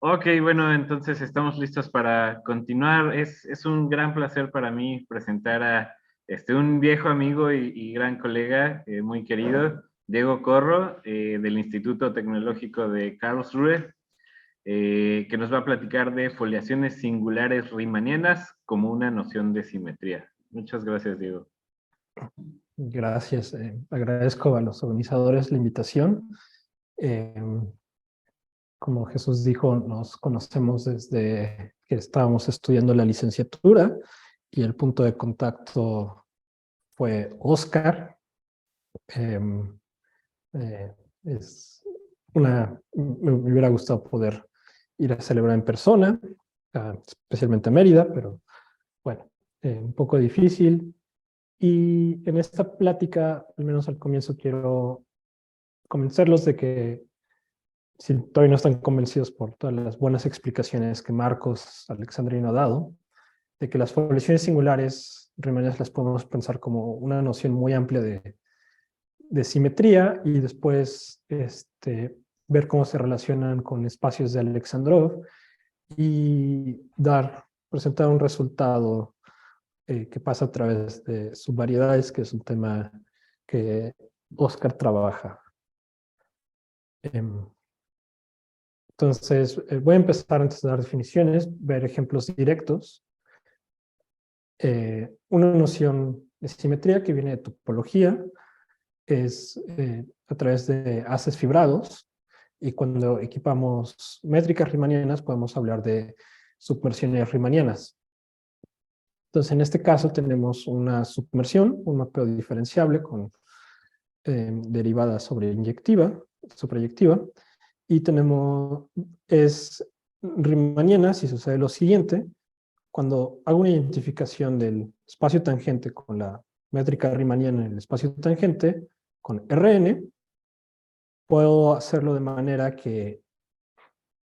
Ok, bueno, entonces estamos listos para continuar. Es un gran placer para mí presentar a un viejo amigo y gran colega muy querido, Diego Corro, del Instituto Tecnológico de Karlsruhe, que nos va a platicar de foliaciones singulares riemannianas como una noción de simetría. Muchas gracias, Diego. Gracias. Agradezco a los organizadores la invitación. Eh, Como Jesús dijo, nos conocemos desde que estábamos estudiando la licenciatura y el punto de contacto fue Oscar. Eh, es me hubiera gustado poder ir a celebrar en persona, especialmente a Mérida, pero bueno, un poco difícil. Y en esta plática, al menos al comienzo, quiero convencerlos de que si todavía no están convencidos por todas las buenas explicaciones que Marcos Alexandrino ha dado, de que las poblaciones singulares riemannianas las podemos pensar como una noción muy amplia de simetría y después ver cómo se relacionan con espacios de Alexandrov y presentar un resultado que pasa a través de subvariedades, que es un tema que Oscar trabaja. Entonces, voy a empezar antes de dar definiciones, ver ejemplos directos. Una noción de simetría que viene de topología es a través de haces fibrados, y cuando equipamos métricas riemannianas podemos hablar de submersiones riemannianas. Entonces, en este caso tenemos una submersión, un mapeo diferenciable con derivada sobreyectiva, y es riemanniana si sucede lo siguiente: cuando hago una identificación del espacio tangente con la métrica riemanniana en el espacio tangente, con Rn, puedo hacerlo de manera que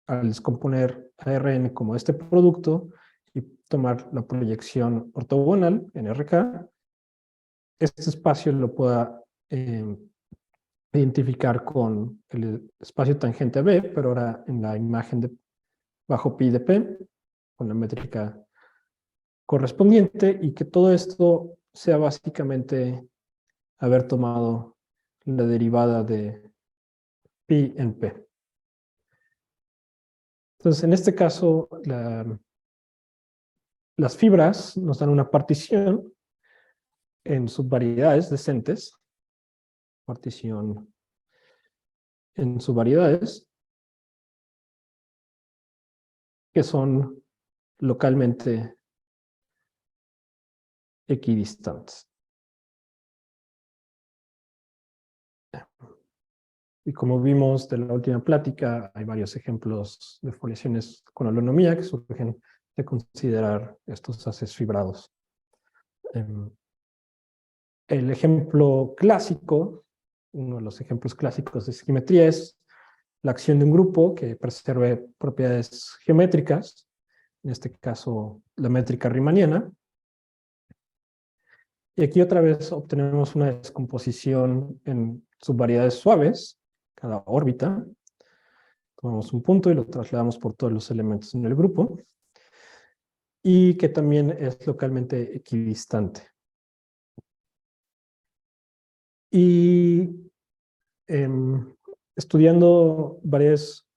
al descomponer a Rn como este producto y tomar la proyección ortogonal en Rk, este espacio lo pueda identificar con el espacio tangente a B, pero ahora en la imagen de bajo pi de P, con la métrica correspondiente, y que todo esto sea básicamente haber tomado la derivada de pi en P. Entonces, en este caso, las fibras nos dan una partición en subvariedades decentes, partición en subvariedades, que son localmente equidistantes. Y como vimos de la última plática, hay varios ejemplos de foliaciones con holonomía que surgen de considerar estos haces fibrados. El ejemplo clásico, uno de los ejemplos clásicos de simetría, es la acción de un grupo que preserve propiedades geométricas, en este caso la métrica riemanniana. Y aquí otra vez obtenemos una descomposición en subvariedades suaves, cada órbita. Tomamos un punto y lo trasladamos por todos los elementos en el grupo, y que también es localmente equidistante. Y estudiando varias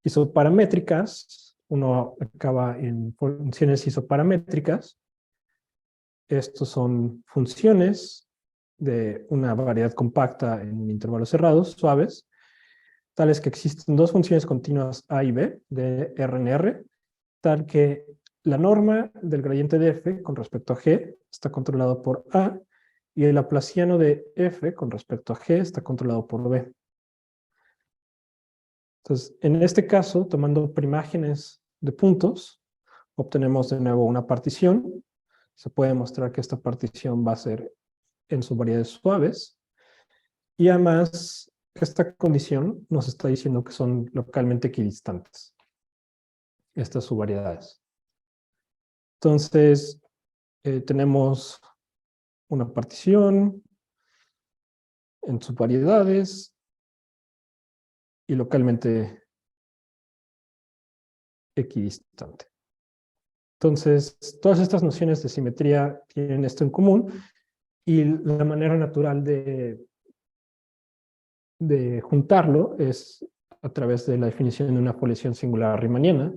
isoparamétricas, uno acaba en funciones isoparamétricas. Estos son funciones de una variedad compacta en intervalos cerrados, suaves, tales que existen dos funciones continuas A y B de RNR, tal que la norma del gradiente de f con respecto a g está controlado por A, y el laplaciano de f con respecto a g está controlado por B. Entonces, en este caso, tomando primágenes de puntos, obtenemos de nuevo una partición. Se puede mostrar que esta partición va a ser en subvariedades suaves, y además esta condición nos está diciendo que son localmente equidistantes estas subvariedades. Entonces, tenemos una partición en subvariedades y localmente equidistante. Entonces, todas estas nociones de simetría tienen esto en común, y la manera natural de juntarlo es a través de la definición de una foliación singular riemanniana,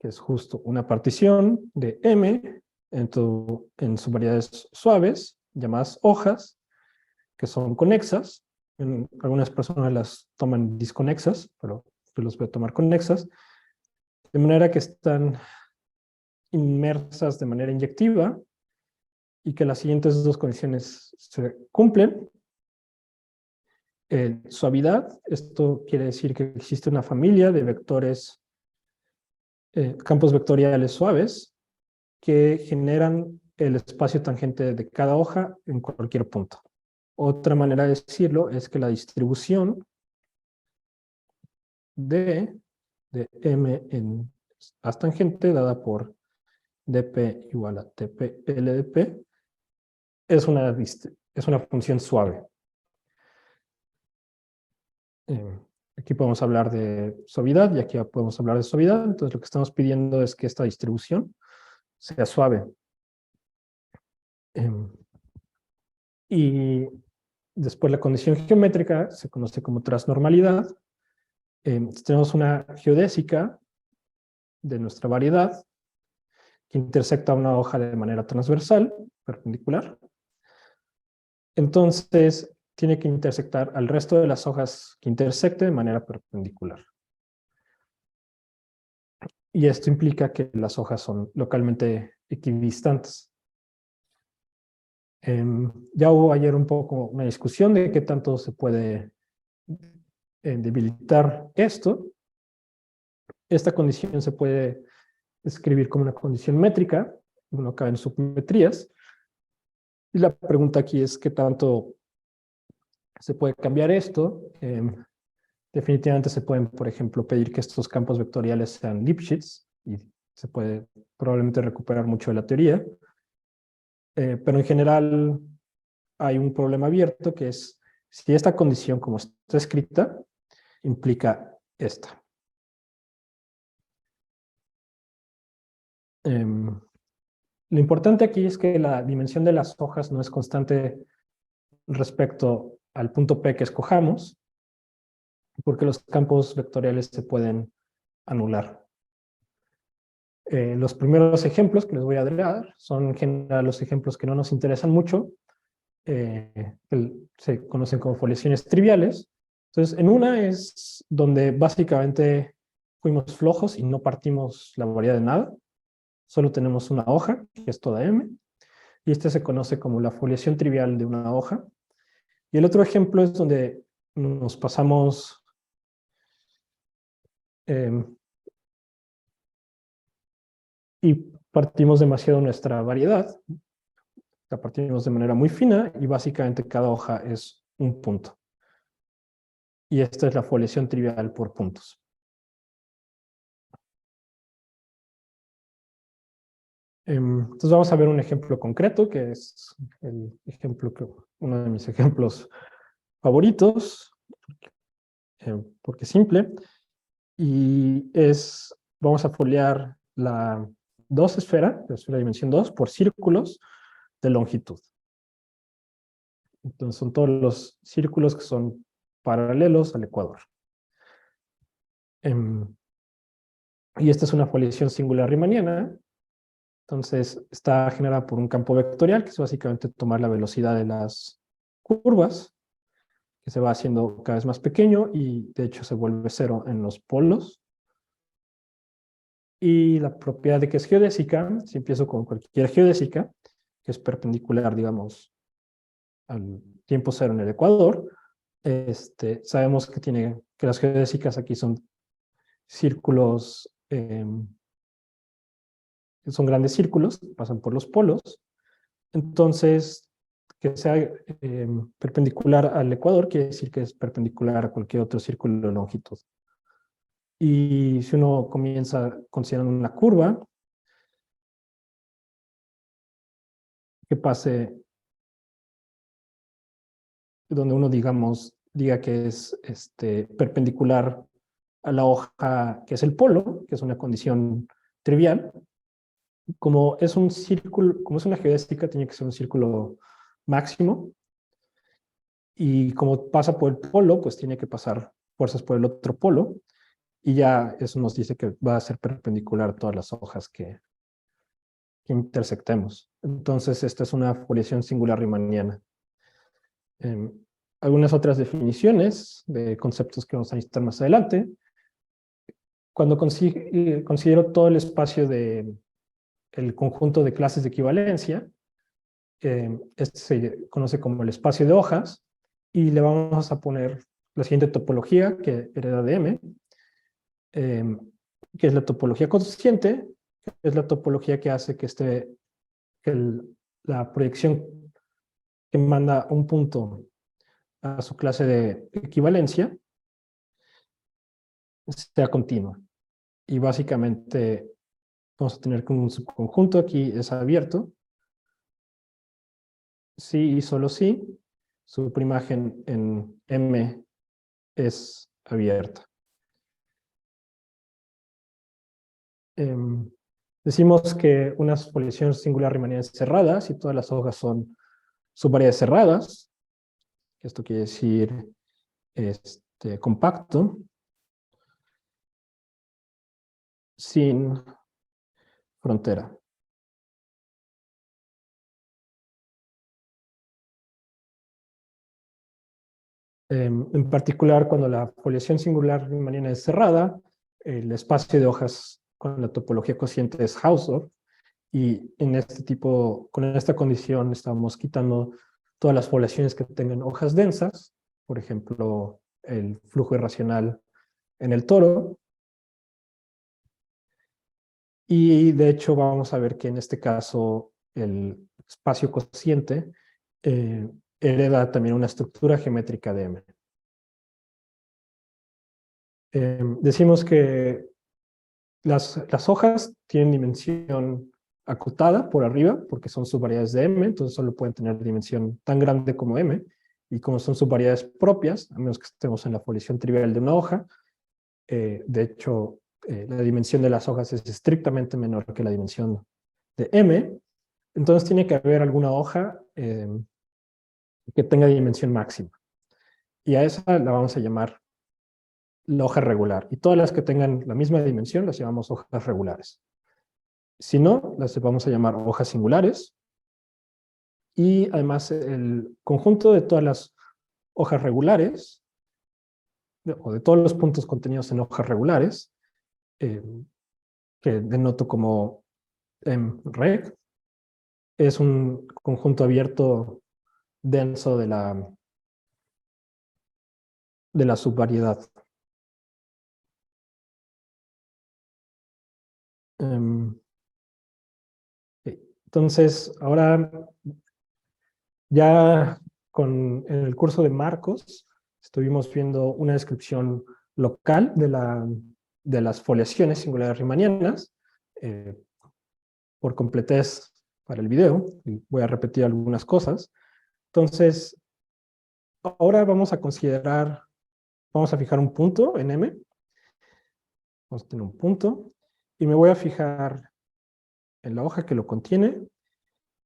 que es justo una partición de M en subvariedades suaves, llamadas hojas, que son conexas. Algunas personas las toman disconexas, pero yo los voy a tomar conexas, de manera que están inmersas de manera inyectiva y que las siguientes dos condiciones se cumplen. Suavidad, esto quiere decir que existe una familia de vectores, campos vectoriales suaves, que generan el espacio tangente de cada hoja en cualquier punto. Otra manera de decirlo es que la distribución de M en haz tangente dada por dp igual a tp LdP es una función suave. Aquí podemos hablar de suavidad y aquí podemos hablar de suavidad. Entonces lo que estamos pidiendo es que esta distribución sea suave. Y después la condición geométrica se conoce como transnormalidad. Tenemos una geodésica de nuestra variedad que intersecta una hoja de manera transversal, perpendicular. Entonces tiene que intersectar al resto de las hojas que intersecte de manera perpendicular. Y esto implica que las hojas son localmente equidistantes. Ya hubo ayer un poco una discusión de qué tanto se puede debilitar esto. Esta condición se puede escribir como una condición métrica, uno cae en submetrías. Y la pregunta aquí es qué tanto se puede cambiar esto. Definitivamente se pueden, por ejemplo, pedir que estos campos vectoriales sean Lipschitz y se puede probablemente recuperar mucho de la teoría. Pero en general hay un problema abierto que es si esta condición, como está escrita, implica esta. Lo importante aquí es que la dimensión de las hojas no es constante respecto al punto P que escojamos, porque los campos vectoriales se pueden anular. Los primeros ejemplos que les voy a dar son en general los ejemplos que no nos interesan mucho, se conocen como foliaciones triviales. Entonces, en una es donde básicamente fuimos flojos y no partimos la variedad de nada, solo tenemos una hoja, que es toda M, y este se conoce como la foliación trivial de una hoja. Y el otro ejemplo es donde nos pasamos y partimos demasiado nuestra variedad, la partimos de manera muy fina y básicamente cada hoja es un punto. Y esta es la foliación trivial por puntos. Entonces vamos a ver un ejemplo concreto, que es uno de mis ejemplos favoritos, porque es simple, y vamos a foliar la esfera de dimensión 2, por círculos de longitud. Entonces son todos los círculos que son paralelos al ecuador. Y esta es una foliación singular riemanniana. Entonces está generada por un campo vectorial, que es básicamente tomar la velocidad de las curvas, que se va haciendo cada vez más pequeño y de hecho se vuelve cero en los polos. Y la propiedad de que es geodésica, si empiezo con cualquier geodésica, que es perpendicular, digamos, al tiempo cero en el ecuador, sabemos que las geodésicas aquí son círculos, son grandes círculos, pasan por los polos. Entonces, que sea perpendicular al ecuador quiere decir que es perpendicular a cualquier otro círculo de longitud. Y si uno comienza considerando una curva que pase donde uno, diga que es perpendicular a la hoja que es el polo, que es una condición trivial. Como es un círculo, como es una geodésica, tiene que ser un círculo máximo. Y como pasa por el polo, pues tiene que pasar fuerzas por el otro polo. Y ya eso nos dice que va a ser perpendicular a todas las hojas que intersectemos. Entonces, esta es una foliación singular riemanniana. Eh, Algunas otras definiciones de conceptos que vamos a necesitar más adelante. Cuando considero todo el espacio de el conjunto de clases de equivalencia, este se conoce como el espacio de hojas, y le vamos a poner la siguiente topología que hereda de M, que es la topología consciente, que es la topología que hace que la proyección que manda un punto a su clase de equivalencia sea continua. Y básicamente vamos a tener que un subconjunto aquí es abierto, si y solo si su primagen en M es abierta. Decimos que una foliación singular riemanniana es cerrada si todas las hojas son subvariedades cerradas. Esto quiere decir compacto, sin frontera. En particular, cuando la foliación singular riemanniana es cerrada, el espacio de hojas con la topología cociente es Hausdorff, y con esta condición estamos quitando todas las foliaciones que tengan hojas densas, por ejemplo, el flujo irracional en el toro. Y de hecho vamos a ver que en este caso el espacio cociente hereda también una estructura geométrica de M. Decimos que las hojas tienen dimensión acotada por arriba porque son subvariedades de M, entonces solo pueden tener dimensión tan grande como M, y como son subvariedades propias, a menos que estemos en la foliación trivial de una hoja, de hecho la dimensión de las hojas es estrictamente menor que la dimensión de M, entonces tiene que haber alguna hoja que tenga dimensión máxima. Y a esa la vamos a llamar la hoja regular. Y todas las que tengan la misma dimensión las llamamos hojas regulares. Si no, las vamos a llamar hojas singulares. Y además el conjunto de todas las hojas regulares, o de todos los puntos contenidos en hojas regulares, que denoto como reg, es un conjunto abierto denso de la subvariedad. Entonces, ahora ya en el curso de Marcos estuvimos viendo una descripción local de las foliaciones singulares riemannianas. Por completez para el video, y voy a repetir algunas cosas. Entonces, ahora vamos a fijar un punto en M. Vamos a tener un punto, y me voy a fijar en la hoja que lo contiene,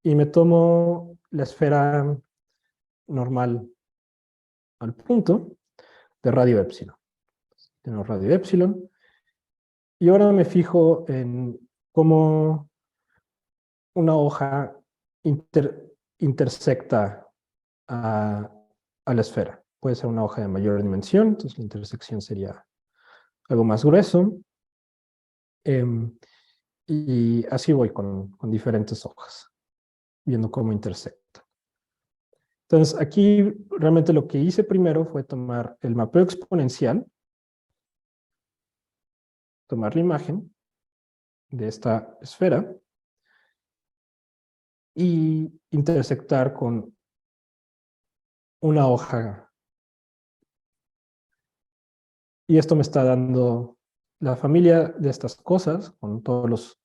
y me tomo la esfera normal al punto de radio epsilon. Tenemos radio epsilon. Y ahora me fijo en cómo una hoja intersecta a la esfera. Puede ser una hoja de mayor dimensión, entonces la intersección sería algo más grueso. Y así voy con diferentes hojas, viendo cómo intersecta. Entonces, aquí realmente lo que hice primero fue tomar el mapeo exponencial, tomar la imagen de esta esfera y intersectar con una hoja. Y esto me está dando la familia de estas cosas, con todos los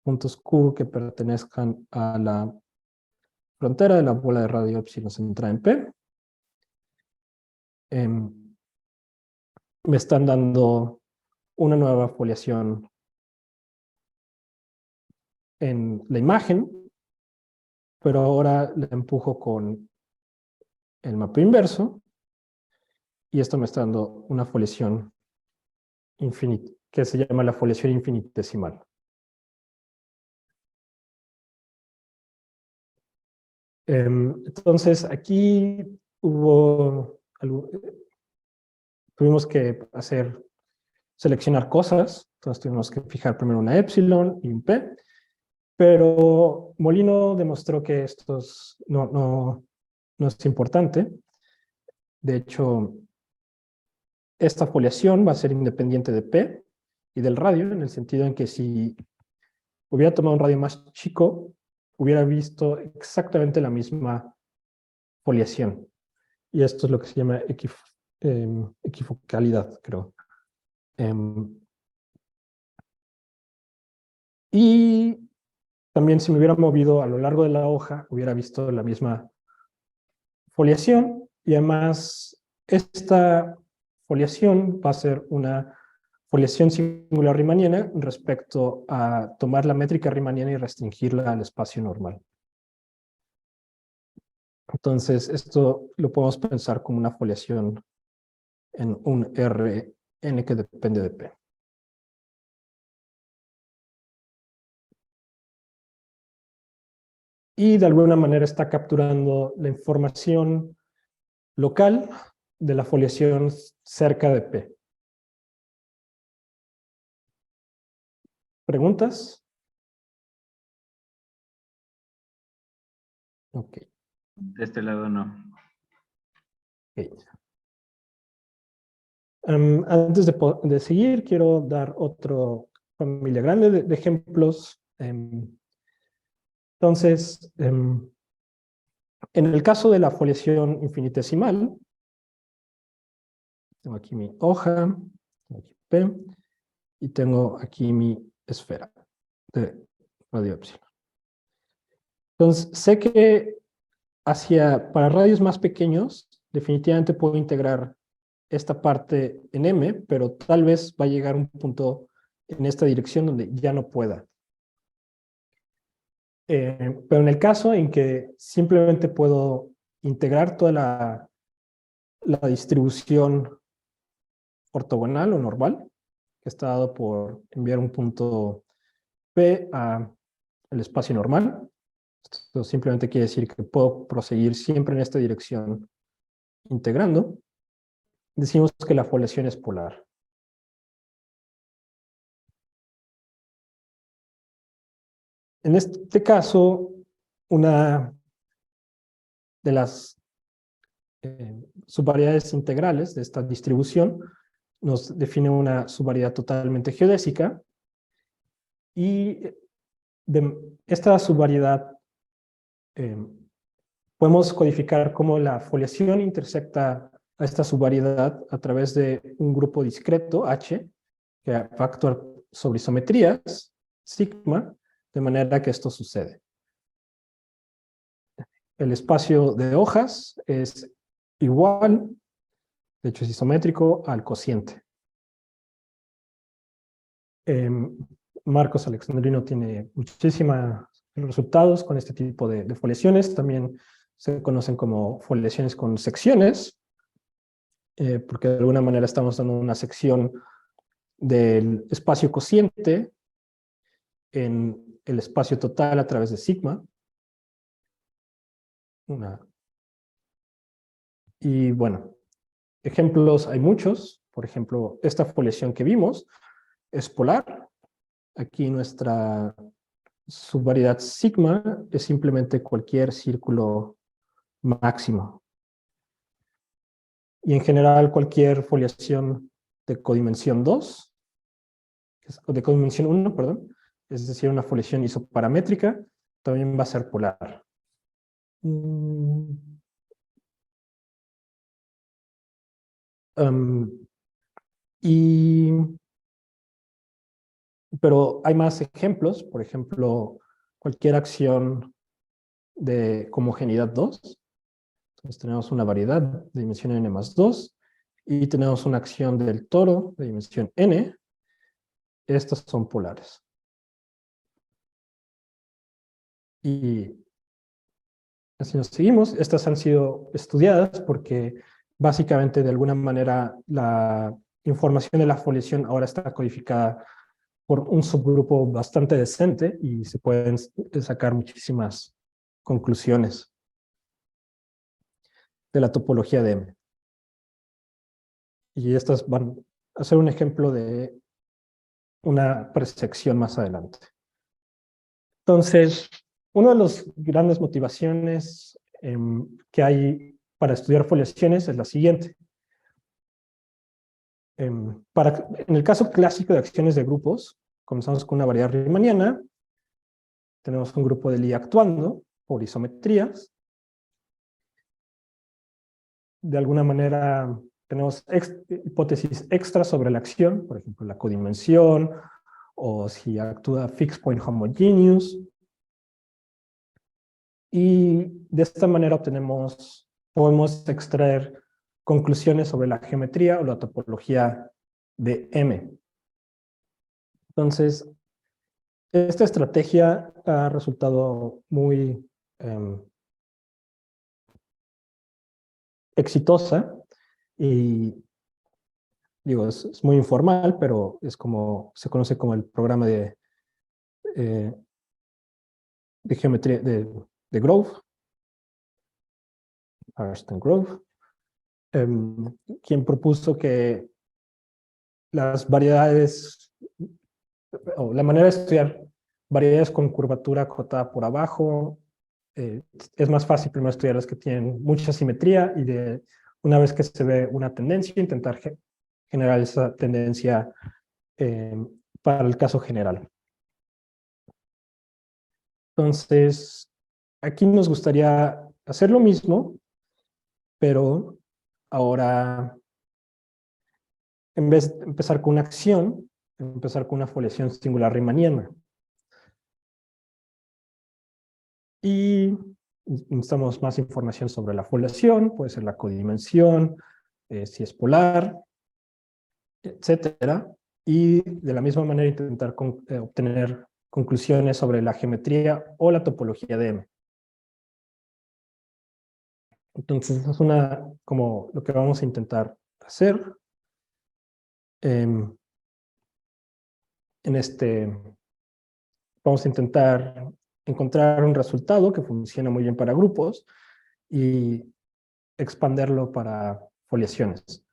puntos Q que pertenezcan a la frontera de la bola de radio epsilon centrada en P. Me están dando una nueva foliación en la imagen, pero ahora la empujo con el mapa inverso y esto me está dando una foliación infinita, que se llama la foliación infinitesimal. Entonces, aquí tuvimos que seleccionar cosas, entonces tuvimos que fijar primero una epsilon y un p, pero Molino demostró que esto no es importante. De hecho, esta foliación va a ser independiente de p y del radio, en el sentido en que si hubiera tomado un radio más chico, hubiera visto exactamente la misma foliación. Y esto es lo que se llama equifocalidad, creo. Y también si me hubiera movido a lo largo de la hoja, hubiera visto la misma foliación. Y además, esta foliación va a ser una foliación singular riemanniana respecto a tomar la métrica riemanniana y restringirla al espacio normal. Entonces, esto lo podemos pensar como una foliación en un Rn que depende de P. Y de alguna manera está capturando la información local de la foliación cerca de P. ¿Preguntas? Ok. De este lado no. Okay. Antes de seguir, quiero dar otra familia grande de ejemplos. Entonces, en el caso de la foliación infinitesimal, tengo aquí mi hoja, tengo aquí P, y tengo aquí mi esfera de radio epsilon. Entonces, sé que para radios más pequeños, definitivamente puedo integrar esta parte en M, pero tal vez va a llegar un punto en esta dirección donde ya no pueda. Pero en el caso en que simplemente puedo integrar toda la distribución ortogonal o normal, que está dado por enviar un punto P al espacio normal, esto simplemente quiere decir que puedo proseguir siempre en esta dirección integrando, decimos que la foliación es polar. En este caso, una de las subvariedades integrales de esta distribución nos define una subvariedad totalmente geodésica y de esta subvariedad podemos codificar cómo la foliación intersecta a esta subvariedad a través de un grupo discreto, H, que va a actuar sobre isometrías, sigma, de manera que esto sucede. El espacio de hojas es igual, de hecho es isométrico, al cociente. Marcos Alexandrino tiene muchísimos resultados con este tipo de foliaciones. También se conocen como foliaciones con secciones, porque de alguna manera estamos dando una sección del espacio cociente en el espacio total a través de sigma. Y bueno, ejemplos hay muchos. Por ejemplo, esta foliación que vimos es polar. Aquí nuestra subvariedad sigma es simplemente cualquier círculo máximo. Y en general cualquier foliación de codimensión 2, de codimensión 1, perdón, es decir, una foliación isoparamétrica, también va a ser polar. Pero hay más ejemplos, por ejemplo, cualquier acción de homogeneidad 2. Entonces tenemos una variedad de dimensión n más 2 y tenemos una acción del toro de dimensión n estas son polares. Y así nos seguimos. Estas han sido estudiadas porque básicamente de alguna manera la información de la foliación ahora está codificada por un subgrupo bastante decente y se pueden sacar muchísimas conclusiones de la topología de M. Y estas van a ser un ejemplo de una presección más adelante. Entonces, una de las grandes motivaciones que hay para estudiar foliaciones es la siguiente. En el caso clásico de acciones de grupos, comenzamos con una variedad riemanniana, tenemos un grupo de Lie actuando por isometrías. De alguna manera tenemos hipótesis extras sobre la acción, por ejemplo, la codimensión, o si actúa fixed point homogeneous. Y de esta manera podemos extraer conclusiones sobre la geometría o la topología de M. Entonces, esta estrategia ha resultado muy exitosa y digo, es muy informal, pero es como se conoce como el programa de geometría de Grove, Arston Grove, quien propuso que las variedades, o la manera de estudiar variedades con curvatura acotada por abajo, es más fácil primero estudiar las que tienen mucha simetría y una vez que se ve una tendencia, intentar generar esa tendencia para el caso general. Entonces, aquí nos gustaría hacer lo mismo, pero ahora, en vez de empezar con una acción, empezar con una foliación singular riemanniana. Y necesitamos más información sobre la foliación, puede ser la codimensión, si es polar, etcétera. Y de la misma manera intentar obtener conclusiones sobre la geometría o la topología de M. Entonces, es como lo que vamos a intentar hacer. Vamos a intentar encontrar un resultado que funciona muy bien para grupos y expanderlo para foliaciones.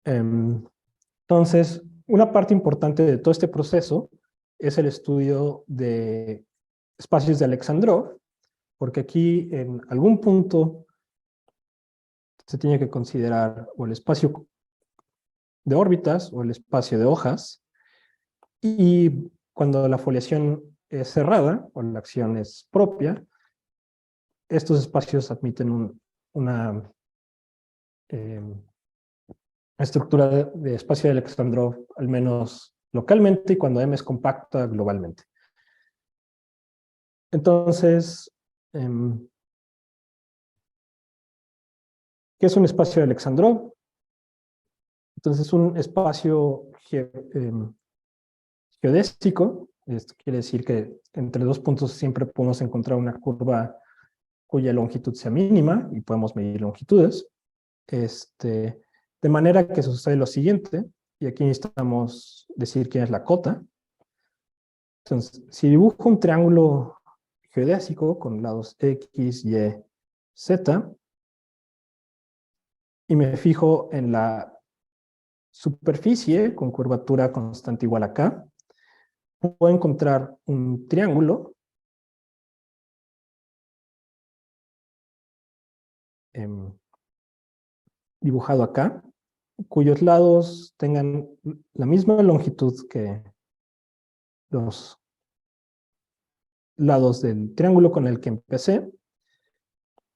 Entonces, una parte importante de todo este proceso es el estudio de espacios de Alexandrov, porque aquí en algún punto se tiene que considerar o el espacio de órbitas o el espacio de hojas, y cuando la foliación es cerrada o la acción es propia, estos espacios admiten una estructura de espacio de Alexandrov, al menos localmente, y cuando M es compacta, globalmente. Entonces, ¿qué es un espacio de Alexandrov? Entonces, es un espacio geodésico. Esto quiere decir que entre dos puntos siempre podemos encontrar una curva cuya longitud sea mínima y podemos medir longitudes. De manera que sucede lo siguiente, y aquí necesitamos decir quién es la cota. Entonces, si dibujo un triángulo geodésico con lados X, Y, Z, y me fijo en la superficie con curvatura constante igual a K, puedo encontrar un triángulo dibujado acá, cuyos lados tengan la misma longitud que los lados del triángulo con el que empecé.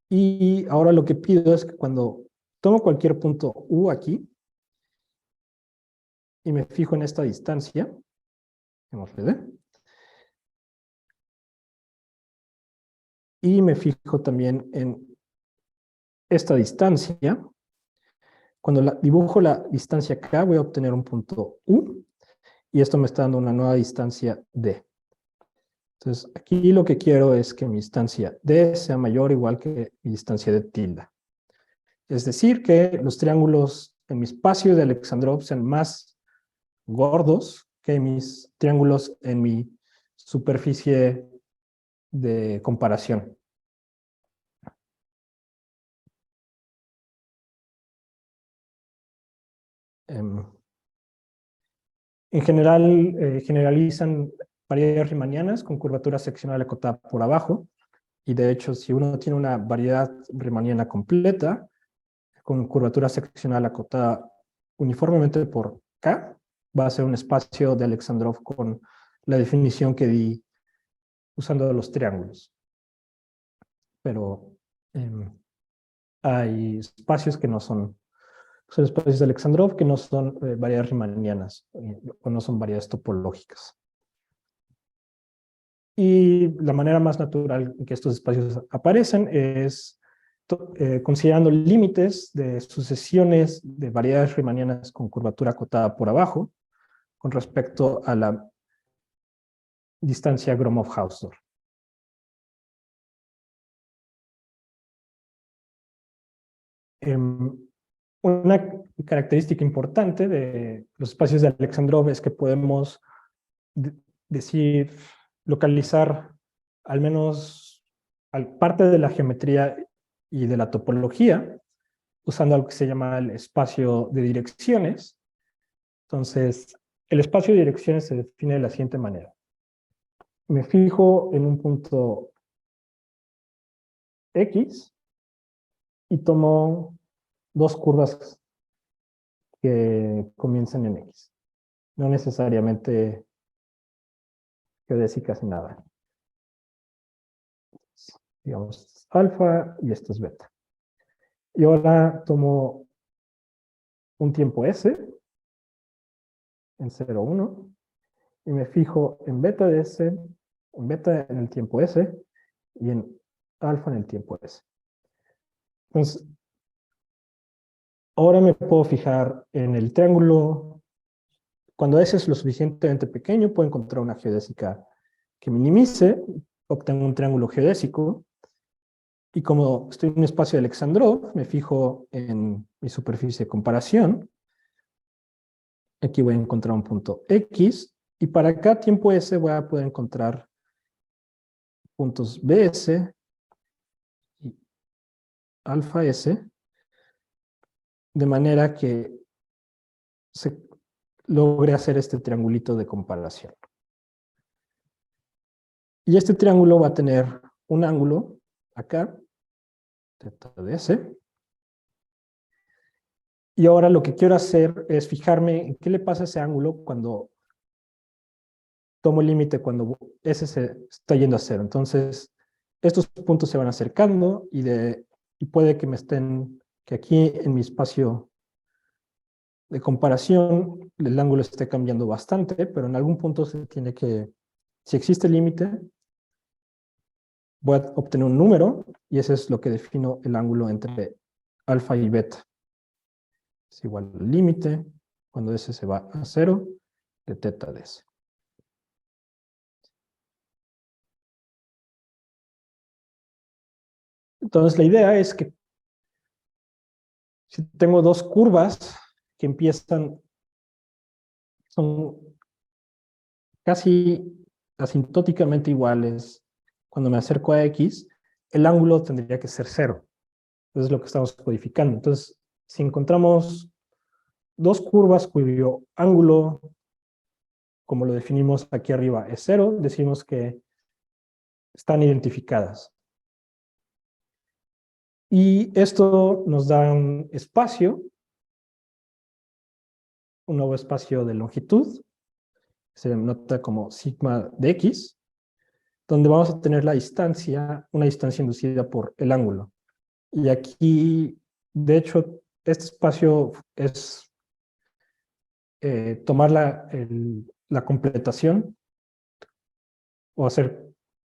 Y ahora lo que pido es que cuando tomo cualquier punto U aquí y me fijo en esta distancia, y me fijo también en esta distancia, cuando dibujo la distancia acá voy a obtener un punto U, y esto me está dando una nueva distancia D. Entonces, aquí lo que quiero es que mi distancia D sea mayor o igual que mi distancia de tilde. Es decir, que los triángulos en mi espacio de Alexandrov sean más gordos que mis triángulos en mi superficie de comparación. En general, generalizan variedades riemannianas con curvatura seccional acotada por abajo. Y de hecho, si uno tiene una variedad riemanniana completa, con curvatura seccional acotada uniformemente por K, va a ser un espacio de Alexandrov con la definición que di usando los triángulos. Pero hay espacios que no son espacios de Alexandrov que no son variedades riemannianas o no son variedades topológicas. Y la manera más natural en que estos espacios aparecen es considerando límites de sucesiones de variedades riemannianas con curvatura acotada por abajo con respecto a la distancia Gromov-Hausdorff. Una característica importante de los espacios de Alexandrov es que podemos localizar al menos parte de la geometría y de la topología usando algo que se llama el espacio de direcciones. Entonces, el espacio de direcciones se define de la siguiente manera. Me fijo en un punto X y tomo dos curvas que comiencen en X. No necesariamente geodésicas ni nada. Digamos, alfa y esto es beta. Y ahora tomo un tiempo S en 0, 1 y me fijo en beta de S, en beta en el tiempo S y en alfa en el tiempo S. Entonces, ahora me puedo fijar en el triángulo. Cuando S es lo suficientemente pequeño, puedo encontrar una geodésica que minimice, obtengo un triángulo geodésico. Y como estoy en un espacio de Alexandrov, me fijo en mi superficie de comparación. Aquí voy a encontrar un punto X. Y para cada tiempo S voy a poder encontrar puntos BS y alfa S. De manera que se logre hacer este triangulito de comparación. Y este triángulo va a tener un ángulo acá, teta de S. Y ahora lo que quiero hacer es fijarme en qué le pasa a ese ángulo cuando tomo el límite, cuando S se está yendo a cero. Entonces, estos puntos se van acercando y puede que aquí en mi espacio de comparación el ángulo esté cambiando bastante, pero en algún punto si existe límite, voy a obtener un número y ese es lo que defino el ángulo entre alfa y beta. Es igual al límite, cuando S se va a cero, de teta de S. Entonces la idea es que si tengo dos curvas que son casi asintóticamente iguales, cuando me acerco a X, el ángulo tendría que ser cero. Eso es lo que estamos codificando. Entonces, si encontramos dos curvas cuyo ángulo, como lo definimos aquí arriba, es cero, decimos que están identificadas. Y esto nos da un nuevo espacio de longitud, se denota como sigma de X, donde vamos a tener una distancia inducida por el ángulo. Y aquí, de hecho, este espacio es tomar la completación o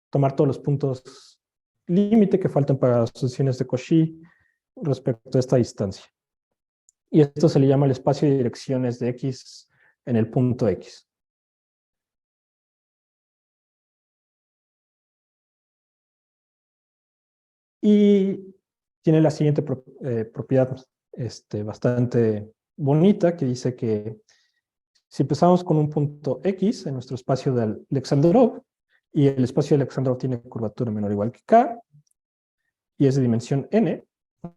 tomar todos los puntos límite que faltan para las sucesiones de Cauchy respecto a esta distancia. Y esto se le llama el espacio de direcciones de X en el punto X. Y tiene la siguiente propiedad bastante bonita, que dice que si empezamos con un punto X en nuestro espacio de Alexandrov, y el espacio de Alexandrov tiene curvatura menor o igual que K, y es de dimensión n,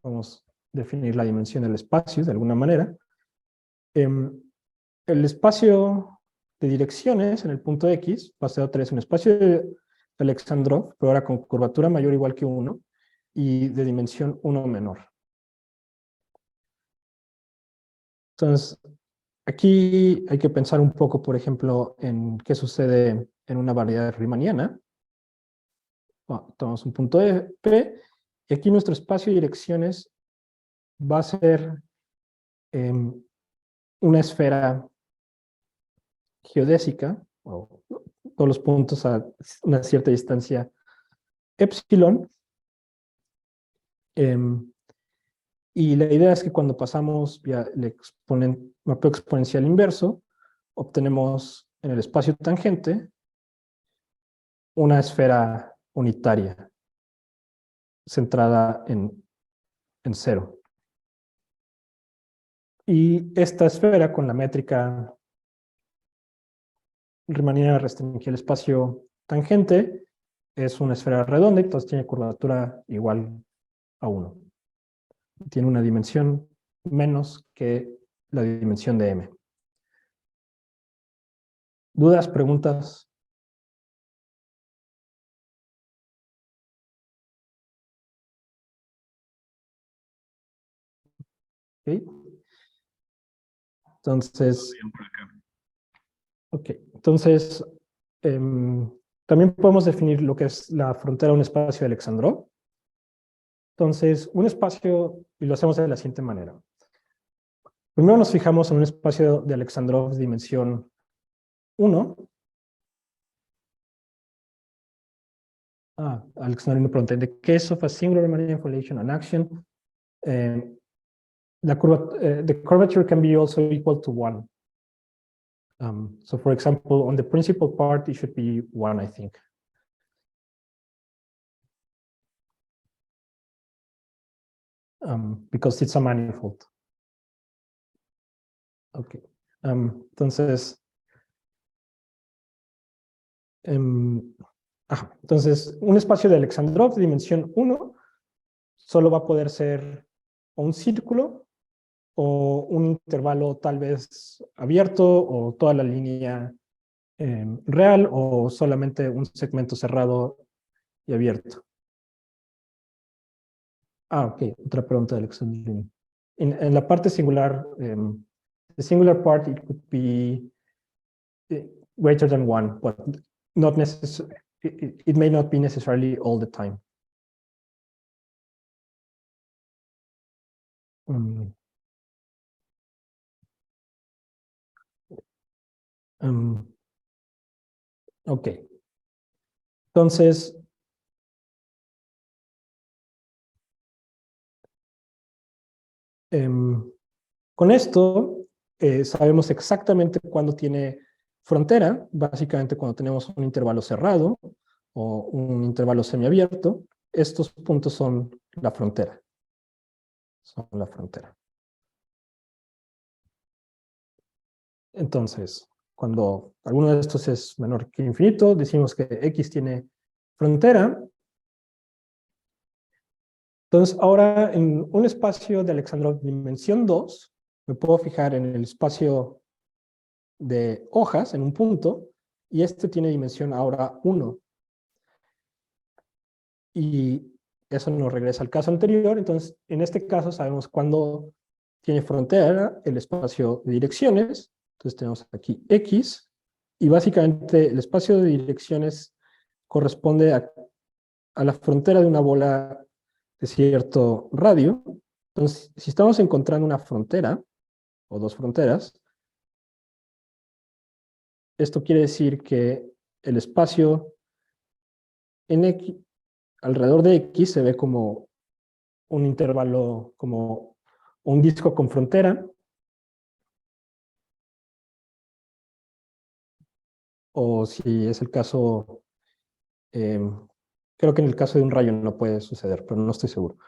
vamos a definir la dimensión del espacio de alguna manera, el espacio de direcciones en el punto X va a ser otra vez un espacio de Alexandrov, pero ahora con curvatura mayor o igual que 1, y de dimensión 1 menor. Entonces, aquí hay que pensar un poco, por ejemplo, en qué sucede en una variedad riemanniana. Tomamos un punto P, y aquí nuestro espacio de direcciones va a ser una esfera geodésica, o todos los puntos a una cierta distancia epsilon. Y la idea es que cuando pasamos vía el mapeo exponencial inverso, obtenemos en el espacio tangente una esfera unitaria centrada en cero. Y esta esfera con la métrica riemanniana restringida al espacio tangente es una esfera redonda y entonces tiene curvatura igual a 1. Tiene una dimensión menos que la dimensión de m. ¿Dudas, preguntas? ¿Okay? Entonces, entonces también podemos definir lo que es la frontera de un espacio de Alexandrov. Entonces, un espacio, y lo hacemos de la siguiente manera. Primero nos fijamos en un espacio de Alexandrov de dimensión 1. Alexandrov me pregunta, in the case of a singular Riemannian formulation and action, the curvature can be also equal to 1. So for example, on the principal part, it should be 1, I think. Because it's a manifold. Okay. Entonces, entonces, un espacio de Alexandrov de dimensión 1 solo va a poder ser o un círculo o un intervalo tal vez abierto o toda la línea real o solamente un segmento cerrado y abierto. Ok, otra pregunta de Alexandrov. En la parte singular, the singular part, it could be greater than 1, but not necessarily, it may not be necessarily all the time. Ok. Entonces, con esto sabemos exactamente cuándo tiene frontera, básicamente cuando tenemos un intervalo cerrado o un intervalo semiabierto. Estos puntos son la frontera. Son la frontera. Entonces, cuando alguno de estos es menor que infinito, decimos que X tiene frontera. Entonces, ahora en un espacio de Alexandrov dimensión 2, me puedo fijar en el espacio de hojas, en un punto, y este tiene dimensión ahora 1. Y eso nos regresa al caso anterior. Entonces, en este caso sabemos cuándo tiene frontera el espacio de direcciones. Entonces tenemos aquí X, y básicamente el espacio de direcciones corresponde a la frontera de una bola de cierto radio. Entonces, si estamos encontrando una frontera, o dos fronteras, esto quiere decir que el espacio en X, alrededor de X se ve como un intervalo, como un disco con frontera, o si es el caso, Creo que en el caso de un rayo no puede suceder, pero no estoy seguro.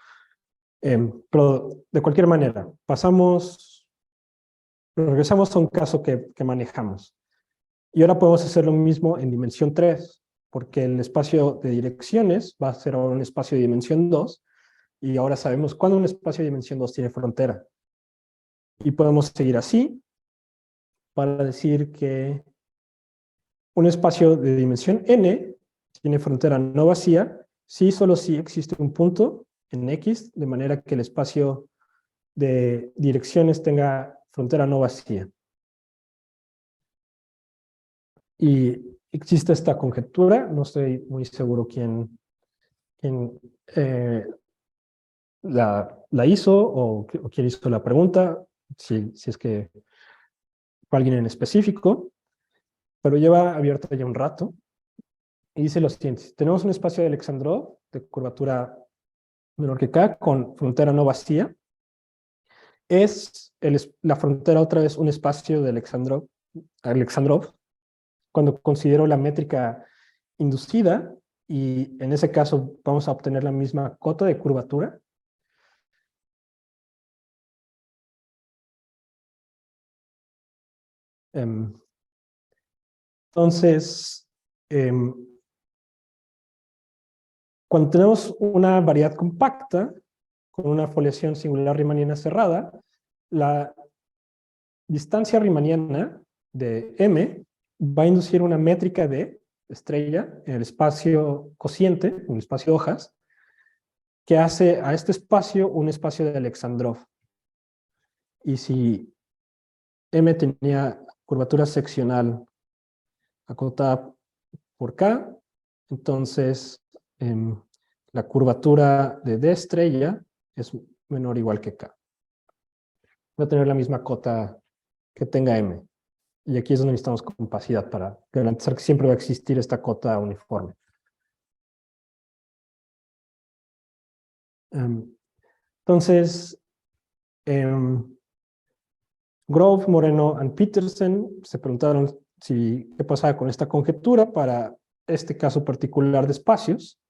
Pero de cualquier manera, regresamos a un caso que manejamos. Y ahora podemos hacer lo mismo en dimensión 3, porque el espacio de direcciones va a ser ahora un espacio de dimensión 2, y ahora sabemos cuándo un espacio de dimensión 2 tiene frontera. Y podemos seguir así para decir que un espacio de dimensión n tiene frontera no vacía si solo si existe un punto en X, de manera que el espacio de direcciones tenga frontera no vacía. Y existe esta conjetura, no estoy muy seguro quién la hizo o quién hizo la pregunta, si es que fue alguien en específico, pero lleva abierto ya un rato y dice lo siguiente: si tenemos un espacio de Alexandrov de curvatura menor que K con frontera no vacía, la frontera otra vez un espacio de Alexandrov cuando considero la métrica inducida, y en ese caso vamos a obtener la misma cota de curvatura. Entonces, cuando tenemos una variedad compacta con una foliación singular riemanniana cerrada, la distancia riemanniana de M va a inducir una métrica de estrella en el espacio cociente, en el espacio hojas, que hace a este espacio un espacio de Alexandrov. Y si M tenía curvatura seccional acotada por K, entonces la curvatura de D estrella es menor o igual que K. Va a tener la misma cota que tenga M. Y aquí es donde necesitamos compacidad para garantizar que siempre va a existir esta cota uniforme. Entonces, Grove, Moreno y Petersen se preguntaron qué pasaba con esta conjetura para este caso particular de espacios,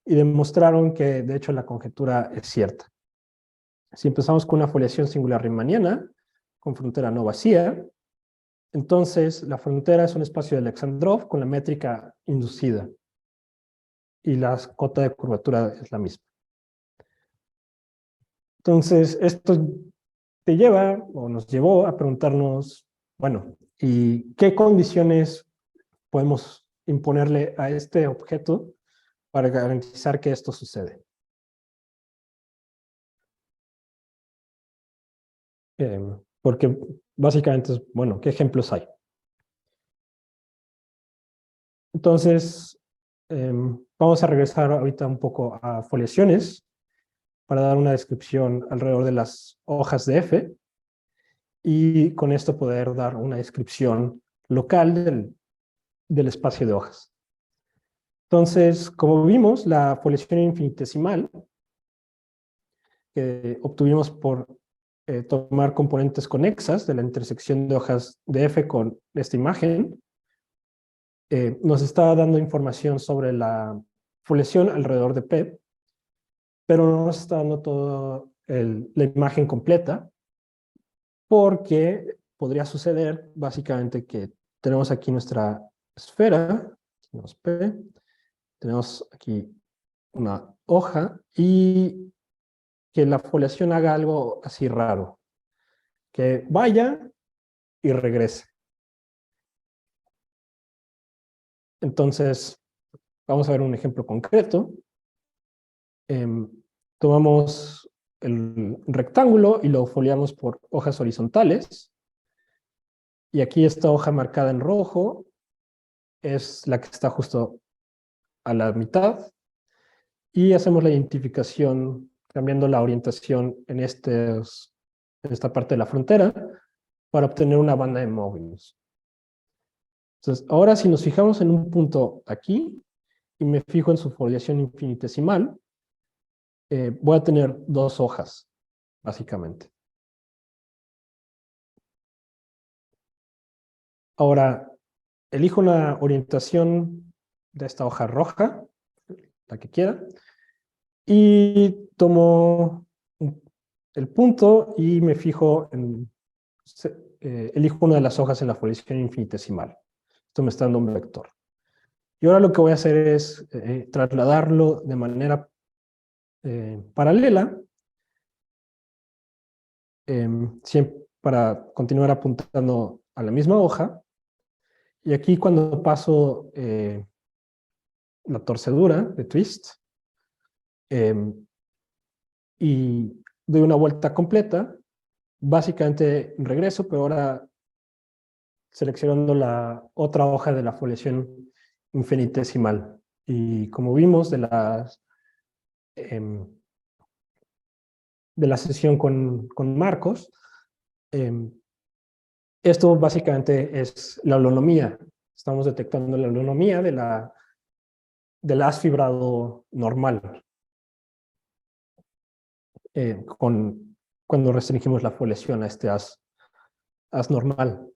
y demostraron que de hecho la conjetura es cierta. Si empezamos con una foliación singular riemanniana con frontera no vacía, entonces la frontera es un espacio de Alexandrov con la métrica inducida y la cota de curvatura es la misma. Entonces esto te lleva o nos llevó a preguntarnos, bueno, ¿y qué condiciones podemos imponerle a este objeto para garantizar que esto sucede? Porque básicamente, bueno, ¿qué ejemplos hay? Entonces, vamos a regresar ahorita un poco a foliaciones para dar una descripción alrededor de las hojas de F, y con esto poder dar una descripción local del espacio de hojas. Entonces, como vimos, la foliación infinitesimal que obtuvimos por tomar componentes conexas de la intersección de hojas de F con esta imagen, nos está dando información sobre la foliación alrededor de P, pero no nos está dando toda la imagen completa, porque podría suceder básicamente que tenemos aquí nuestra esfera, tenemos P, tenemos aquí una hoja, y que la foliación haga algo así raro, que vaya y regrese. Entonces, vamos a ver un ejemplo concreto. Tomamos el rectángulo y lo foliamos por hojas horizontales. Y aquí esta hoja marcada en rojo es la que está justo a la mitad. Y hacemos la identificación cambiando la orientación en esta parte de la frontera para obtener una banda de móviles. Entonces, ahora si nos fijamos en un punto aquí y me fijo en su foliación infinitesimal, voy a tener dos hojas, básicamente. Ahora, elijo una orientación de esta hoja roja, la que quiera, y tomo el punto y me fijo elijo una de las hojas en la foliación infinitesimal. Esto me está dando un vector. Y ahora lo que voy a hacer es trasladarlo de manera paralela, siempre para continuar apuntando a la misma hoja. Y aquí cuando paso la torcedura de twist y doy una vuelta completa, básicamente regreso, pero ahora seleccionando la otra hoja de la foliación infinitesimal. Y como vimos em, de la sesión con Marcos, esto básicamente es la holonomía. Estamos detectando la holonomía del haz fibrado normal cuando restringimos la foliación a este haz normal.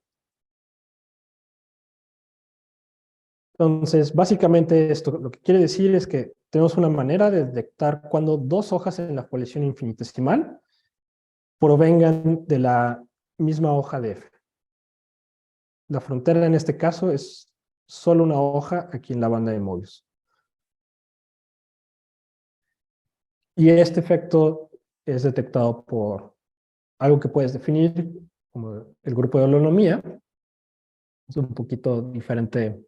Entonces, básicamente esto lo que quiere decir es que tenemos una manera de detectar cuando dos hojas en la foliación infinitesimal provengan de la misma hoja de F. La frontera en este caso es solo una hoja aquí en la banda de Mobius. Y este efecto es detectado por algo que puedes definir como el grupo de holonomía. Es un poquito diferente,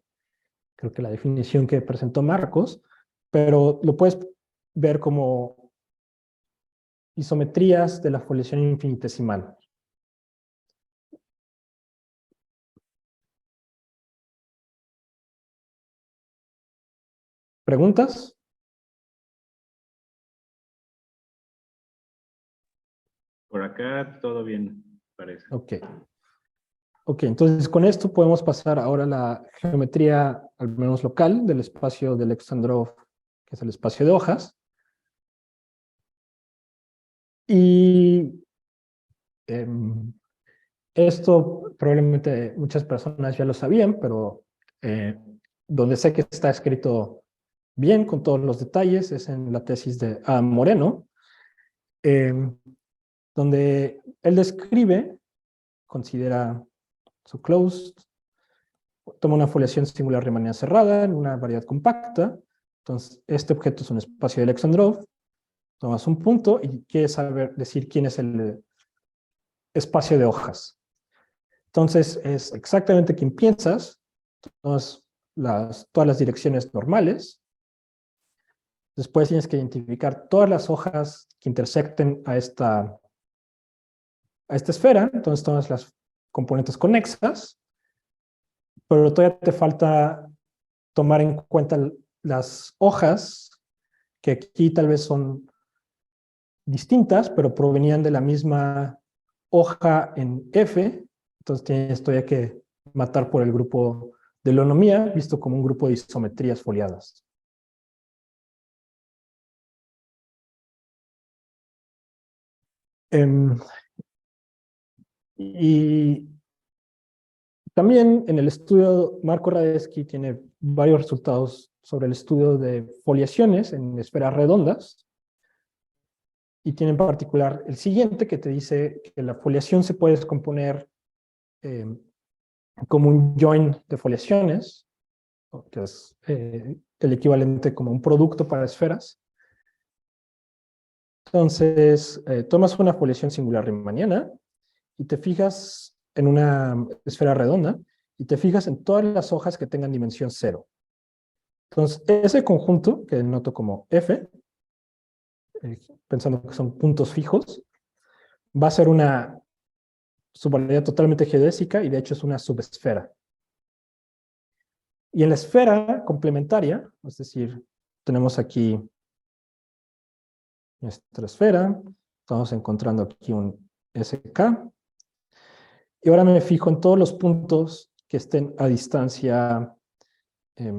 creo que la definición que presentó Marcos, pero lo puedes ver como isometrías de la foliación infinitesimal. ¿Preguntas? Por acá todo bien, parece. Ok. Ok, entonces con esto podemos pasar ahora a la geometría, al menos local, del espacio del Alexandrov, que es el espacio de hojas. Y esto probablemente muchas personas ya lo sabían, pero donde sé que está escrito bien, con todos los detalles, es en la tesis de A. Moreno, eh, donde él describe, considera su closed, toma una foliación singular riemanniana cerrada en una variedad compacta. Entonces, este objeto es un espacio de Alexandrov, tomas un punto y quieres decir quién es el espacio de hojas. Entonces, es exactamente quien piensas, todas las direcciones normales. Después tienes que identificar todas las hojas que intersecten a esta esfera. Entonces, todas las componentes conexas, pero todavía te falta tomar en cuenta las hojas que aquí tal vez son distintas, pero provenían de la misma hoja en F. Entonces tienes todavía que matar por el grupo de holonomía, visto como un grupo de isometrías foliadas. Y también en el estudio, Marco Radetzky tiene varios resultados sobre el estudio de foliaciones en esferas redondas, y tiene en particular el siguiente, que te dice que la foliación se puede descomponer como un join de foliaciones, que es el equivalente como un producto para esferas. Entonces, tomas una foliación singular riemanniana y te fijas en una esfera redonda y te fijas en todas las hojas que tengan dimensión 0. Entonces, ese conjunto, que denoto como F, pensando que son puntos fijos, va a ser una subvalidad totalmente geodésica y de hecho es una subesfera. Y en la esfera complementaria, es decir, tenemos aquí nuestra esfera, estamos encontrando aquí un SK, y ahora me fijo en todos los puntos que estén a distancia, ¿qué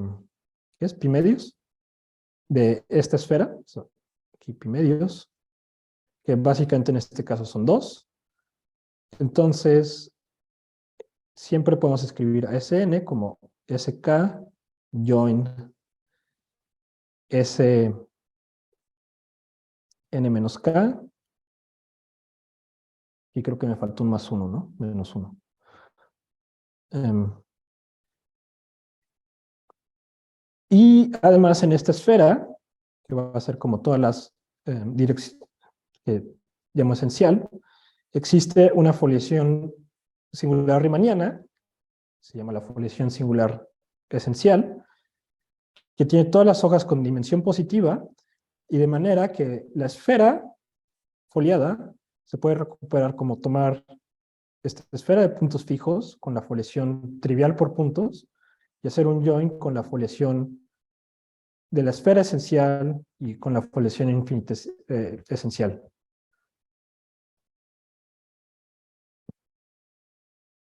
es? Pi medios, de esta esfera, aquí pi medios, que básicamente en este caso son 2. Entonces, siempre podemos escribir a SN como SK join S n menos k. Y creo que me faltó un más 1, ¿no? Menos 1. Y además en esta esfera, que va a ser como todas las direcciones que llamo esencial, existe una foliación singular riemanniana, se llama la foliación singular esencial, que tiene todas las hojas con dimensión positiva, y de manera que la esfera foliada se puede recuperar como tomar esta esfera de puntos fijos con la foliación trivial por puntos y hacer un join con la foliación de la esfera esencial y con la foliación infinita esencial.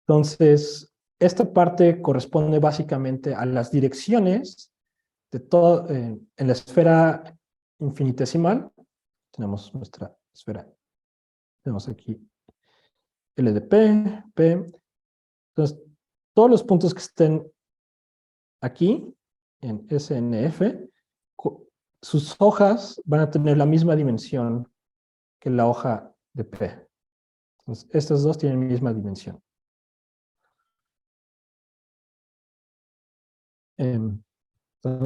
Entonces, esta parte corresponde básicamente a las direcciones de todo en la esfera infinitesimal. Tenemos nuestra esfera. Tenemos aquí L de P. Entonces, todos los puntos que estén aquí, en SNF, sus hojas van a tener la misma dimensión que la hoja de P. Entonces, estas dos tienen la misma dimensión.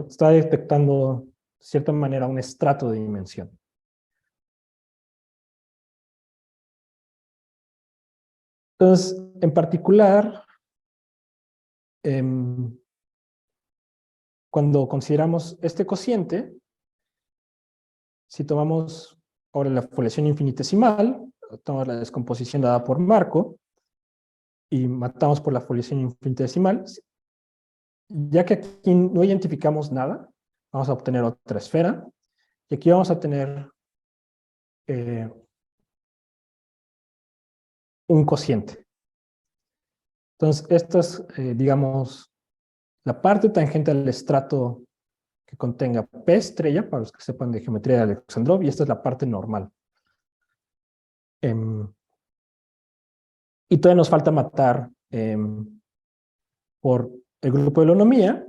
Está detectando, de cierta manera, un estrato de dimensión. Entonces, en particular, cuando consideramos este cociente, si tomamos ahora la foliación infinitesimal, tomamos la descomposición dada por Marco, y matamos por la foliación infinitesimal, ya que aquí no identificamos nada, vamos a obtener otra esfera, y aquí vamos a tener un cociente. Entonces, esta es, digamos, la parte tangente al estrato que contenga P estrella, para los que sepan de geometría de Alexandrov, y esta es la parte normal. Y todavía nos falta matar por el grupo de holonomía,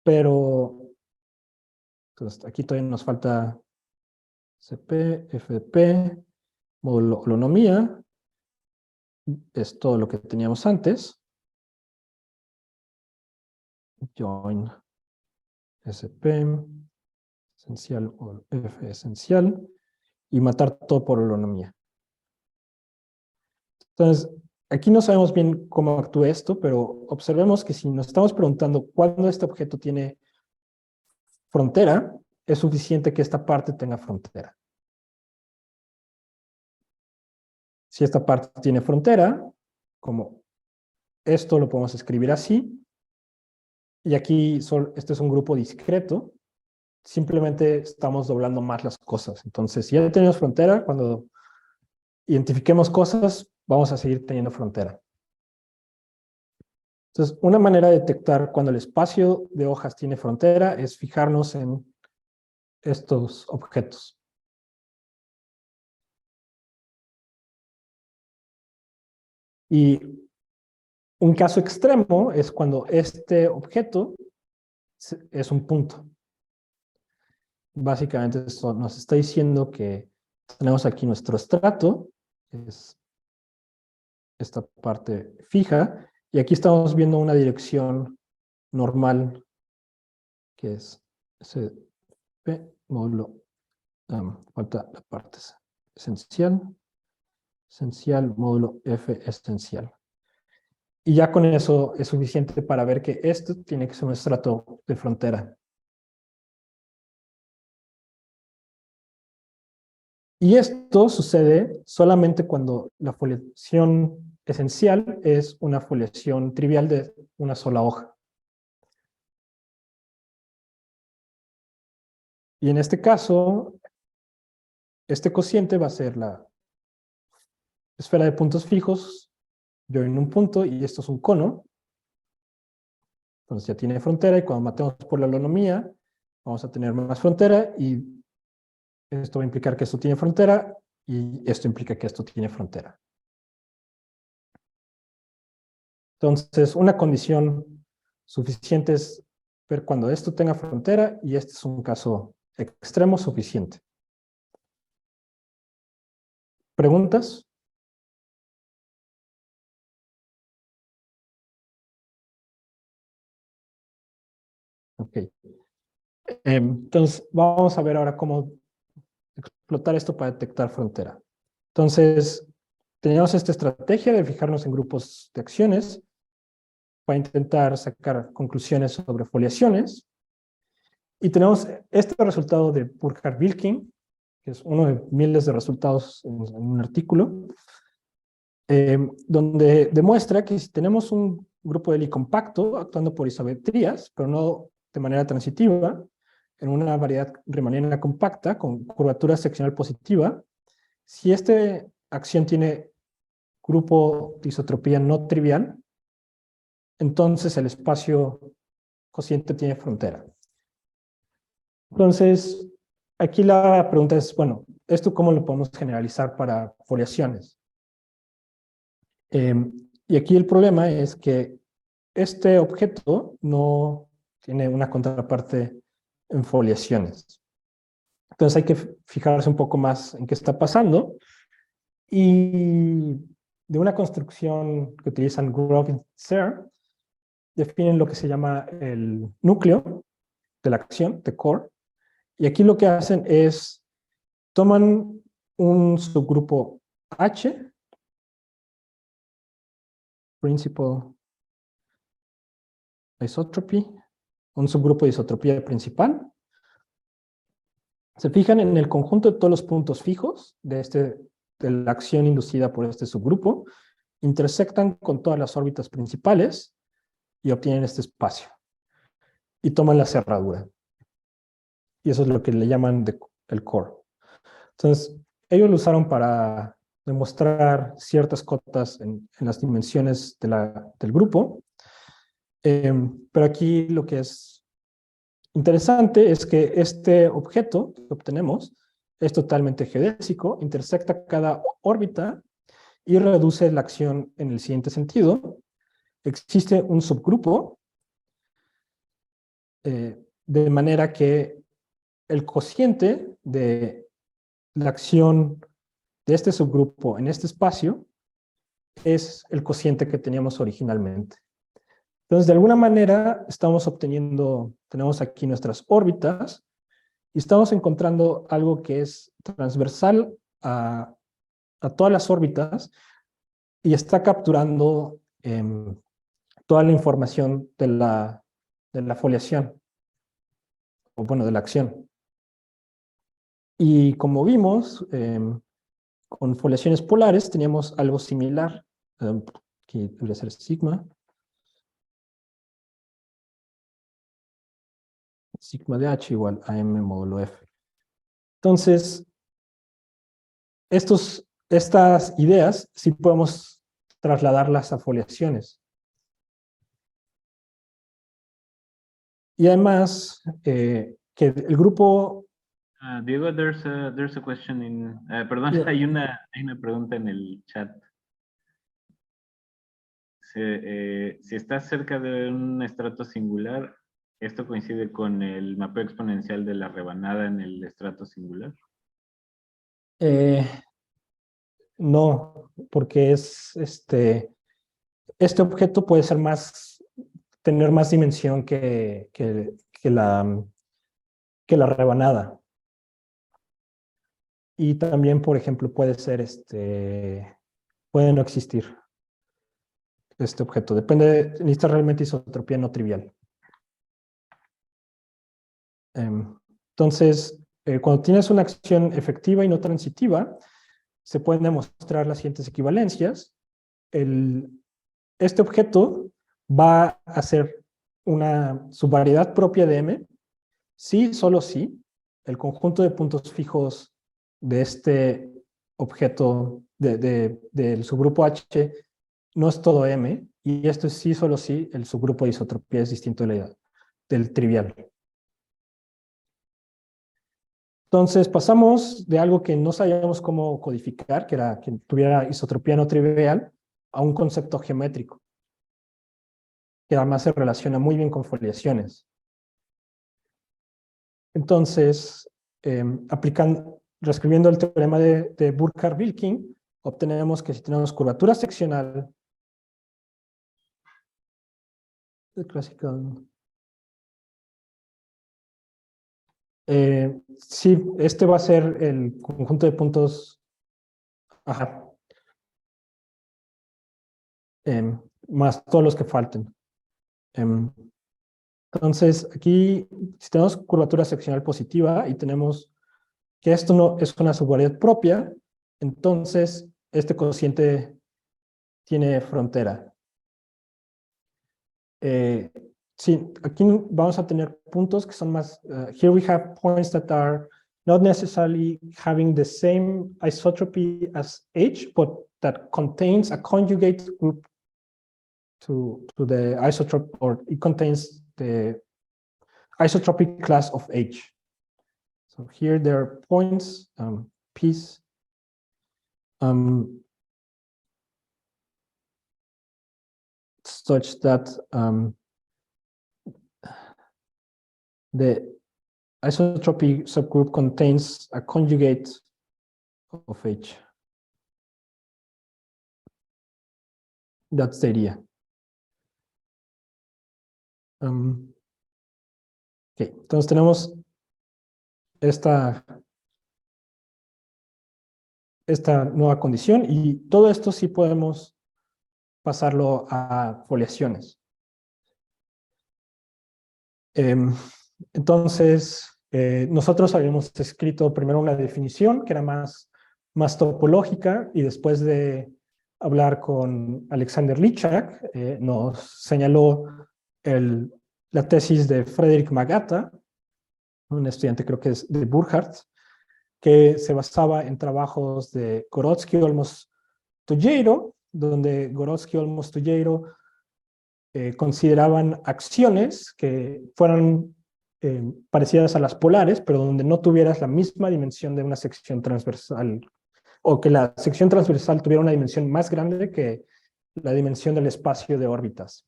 pero entonces, aquí todavía nos falta CP, FP, módulo holonomía, es todo lo que teníamos antes. Join SP, esencial o F esencial, y matar todo por holonomía. Entonces, aquí no sabemos bien cómo actúa esto, pero observemos que si nos estamos preguntando cuándo este objeto tiene frontera, es suficiente que esta parte tenga frontera. Si esta parte tiene frontera, como esto lo podemos escribir así, y aquí este es un grupo discreto, simplemente estamos doblando más las cosas. Entonces, si ya tenemos frontera, cuando identifiquemos cosas, vamos a seguir teniendo frontera. Entonces, una manera de detectar cuando el espacio de hojas tiene frontera es fijarnos en estos objetos. Y un caso extremo es cuando este objeto es un punto. Básicamente esto nos está diciendo que tenemos aquí nuestro estrato, que es esta parte fija, y aquí estamos viendo una dirección normal, que es SP, módulo, falta la parte esencial, módulo F esencial. Y ya con eso es suficiente para ver que esto tiene que ser un estrato de frontera. Y esto sucede solamente cuando la foliación esencial es una foliación trivial de una sola hoja. Y en este caso, este cociente va a ser la esfera de puntos fijos, yo en un punto, y esto es un cono. Entonces ya tiene frontera, y cuando matemos por la holonomía, vamos a tener más frontera, y esto va a implicar que esto tiene frontera, y esto implica que esto tiene frontera. Entonces, una condición suficiente es ver cuando esto tenga frontera, y este es un caso extremo suficiente. ¿Preguntas? Ok. Entonces, vamos a ver ahora cómo explotar esto para detectar frontera. Entonces, tenemos esta estrategia de fijarnos en grupos de acciones para intentar sacar conclusiones sobre foliaciones. Y tenemos este resultado de Burkhardt-Wilking, que es uno de miles de resultados en un artículo, donde demuestra que si tenemos un grupo de Lie compacto actuando por isometrías, pero no de manera transitiva, en una variedad riemanniana compacta con curvatura seccional positiva, si esta acción tiene grupo de isotropía no trivial, entonces el espacio cociente tiene frontera. Entonces, aquí la pregunta es, bueno, ¿esto cómo lo podemos generalizar para foliaciones? Y aquí el problema es que este objeto no tiene una contraparte en foliaciones. Entonces hay que fijarse un poco más en qué está pasando. Y de una construcción que utilizan Grove y Serre, definen lo que se llama el núcleo de la acción, the core. Y aquí lo que hacen es, toman un subgrupo H, principal isotropy, un subgrupo de isotropía principal. Se fijan en el conjunto de todos los puntos fijos de la acción inducida por este subgrupo, intersectan con todas las órbitas principales y obtienen este espacio. Y toman la cerradura. Y eso es lo que le llaman el core. Entonces, ellos lo usaron para demostrar ciertas cotas en las dimensiones del grupo. Pero aquí lo que es interesante es que este objeto que obtenemos es totalmente geodésico, intersecta cada órbita y reduce la acción en el siguiente sentido. Existe un subgrupo de manera que el cociente de la acción de este subgrupo en este espacio es el cociente que teníamos originalmente. Entonces, de alguna manera, tenemos aquí nuestras órbitas y estamos encontrando algo que es transversal a todas las órbitas y está capturando toda la información de la foliación, o bueno, de la acción. Y como vimos, con foliaciones polares teníamos algo similar. Aquí debería ser sigma. Sigma de H igual a M módulo F. Entonces, estas ideas sí podemos trasladarlas a foliaciones. Y además, que el grupo... Diego, there's a question perdón, Yeah. hay una pregunta en el chat. Si estás cerca de un estrato singular, ¿esto coincide con el mapeo exponencial de la rebanada en el estrato singular? No, porque este objeto puede ser tener más dimensión que la rebanada. Y también, por ejemplo, puede no existir este objeto. Necesita realmente isotropía no trivial. Entonces, cuando tienes una acción efectiva y no transitiva, se pueden demostrar las siguientes equivalencias. Este objeto va a ser una subvariedad propia de M, sí, solo sí, el conjunto de puntos fijos de este objeto del subgrupo H no es todo M, y esto es sí, solo sí, el subgrupo de isotropía es distinto del trivial. Entonces pasamos de algo que no sabíamos cómo codificar, que era que tuviera isotropía no trivial, a un concepto geométrico, que además se relaciona muy bien con foliaciones. Entonces, reescribiendo el teorema de Burkhardt-Wilking, obtenemos que si tenemos curvatura seccional, el classical, sí, este va a ser el conjunto de puntos, ajá, más todos los que falten. Entonces, aquí, si tenemos curvatura seccional positiva y tenemos que esto no es una subvariedad propia, entonces este cociente tiene frontera. Sí, aquí vamos a tener puntos que son más, here we have points that are not necessarily having the same isotropy as H, but that contains a conjugate group to the isotrope, or it contains the isotropic class of H. So here there are points, P's, such that the isotropy subgroup contains a conjugate of H. That's the idea. Okay. Entonces tenemos esta nueva condición y todo esto sí podemos pasarlo a foliaciones. Entonces, nosotros habíamos escrito primero una definición que era más topológica, y después de hablar con Alexander Lichak, nos señaló la tesis de Frederick Magata, un estudiante creo que es de Burkhardt, que se basaba en trabajos de Gorodsky, Olmos, Tuggeiro, donde Gorodsky, Olmos, Tuggeiro consideraban acciones que fueran parecidas a las polares, pero donde no tuvieras la misma dimensión de una sección transversal, o que la sección transversal tuviera una dimensión más grande que la dimensión del espacio de órbitas.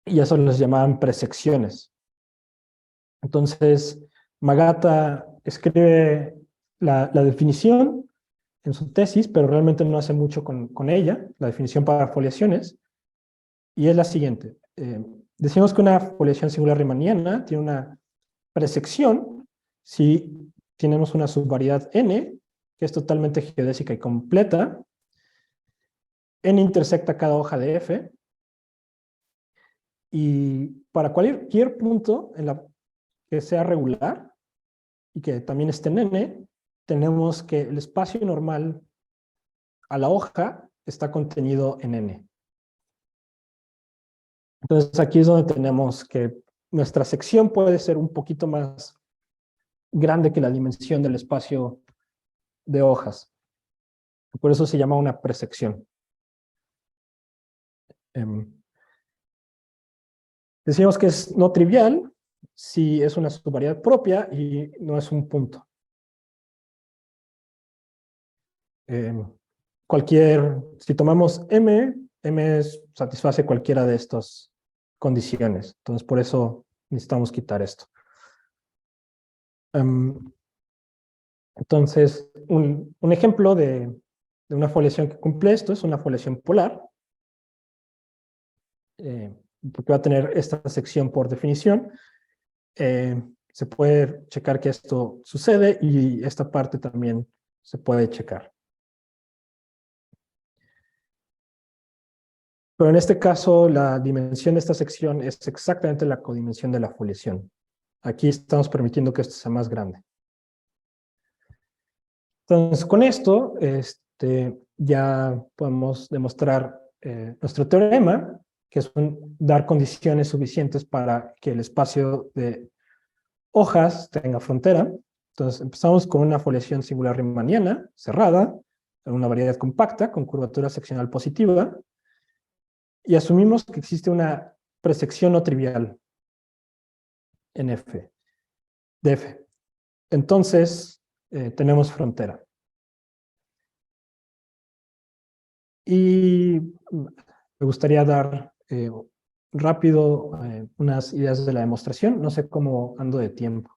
Y eso les llamaban presecciones. Entonces, Magata escribe la definición en su tesis, pero realmente no hace mucho con ella, la definición para foliaciones, y es la siguiente. Decimos que una foliación singular riemanniana tiene una presección si tenemos una subvariedad n, que es totalmente geodésica y completa. N intersecta cada hoja de F, y para cualquier punto que sea regular y que también esté en N, tenemos que el espacio normal a la hoja está contenido en N. Entonces aquí es donde tenemos que nuestra sección puede ser un poquito más grande que la dimensión del espacio de hojas. Por eso se llama una presección. Decimos que es no trivial si es una subvariedad propia y no es un punto. Si tomamos M satisface cualquiera de estas condiciones. Entonces, por eso necesitamos quitar esto. Entonces, un ejemplo de una foliación que cumple esto es una foliación polar, porque va a tener esta sección por definición. Se puede checar que esto sucede, y esta parte también se puede checar. Pero en este caso, la dimensión de esta sección es exactamente la codimensión de la foliación. Aquí estamos permitiendo que esto sea más grande. Entonces, con esto ya podemos demostrar nuestro teorema, que es dar condiciones suficientes para que el espacio de hojas tenga frontera. Entonces, empezamos con una foliación singular riemanniana, cerrada, en una variedad compacta, con curvatura seccional positiva, y asumimos que existe una presección no trivial en F, de F. Entonces, tenemos frontera. Y me gustaría dar rápido unas ideas de la demostración. No sé cómo ando de tiempo.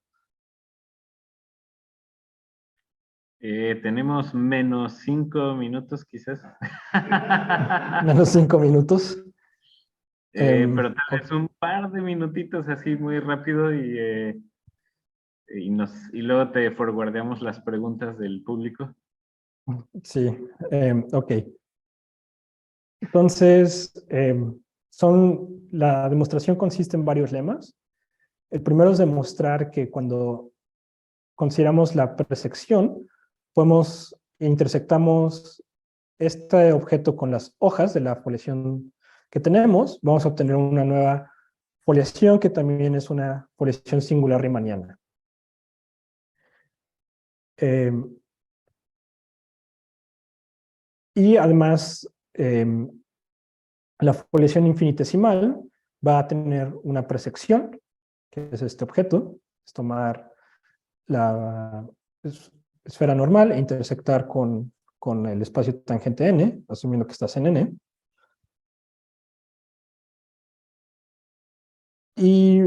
Tenemos menos 5 minutos quizás. Menos 5 minutos. Pero tal vez un par de minutitos así muy rápido y luego te forwardeamos las preguntas del público. Sí, ok. Entonces, la demostración consiste en varios lemas. El primero es demostrar que cuando consideramos la persección, intersectamos este objeto con las hojas de la foliación que tenemos, vamos a obtener una nueva foliación que también es una foliación singular riemanniana. Y además, la foliación infinitesimal va a tener una persección, que es este objeto, es tomar la esfera normal e intersectar con el espacio tangente n, asumiendo que estás en n. Y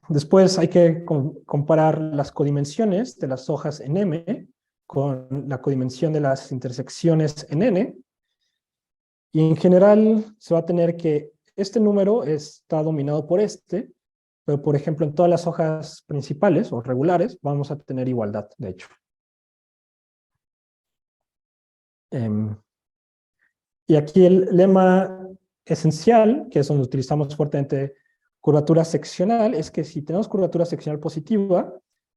después hay que comparar las codimensiones de las hojas en M con la codimensión de las intersecciones en N. Y en general se va a tener que este número está dominado por este, pero por ejemplo en todas las hojas principales o regulares vamos a tener igualdad, de hecho. Y aquí el lema esencial, que es donde utilizamos fuertemente curvatura seccional, es que si tenemos curvatura seccional positiva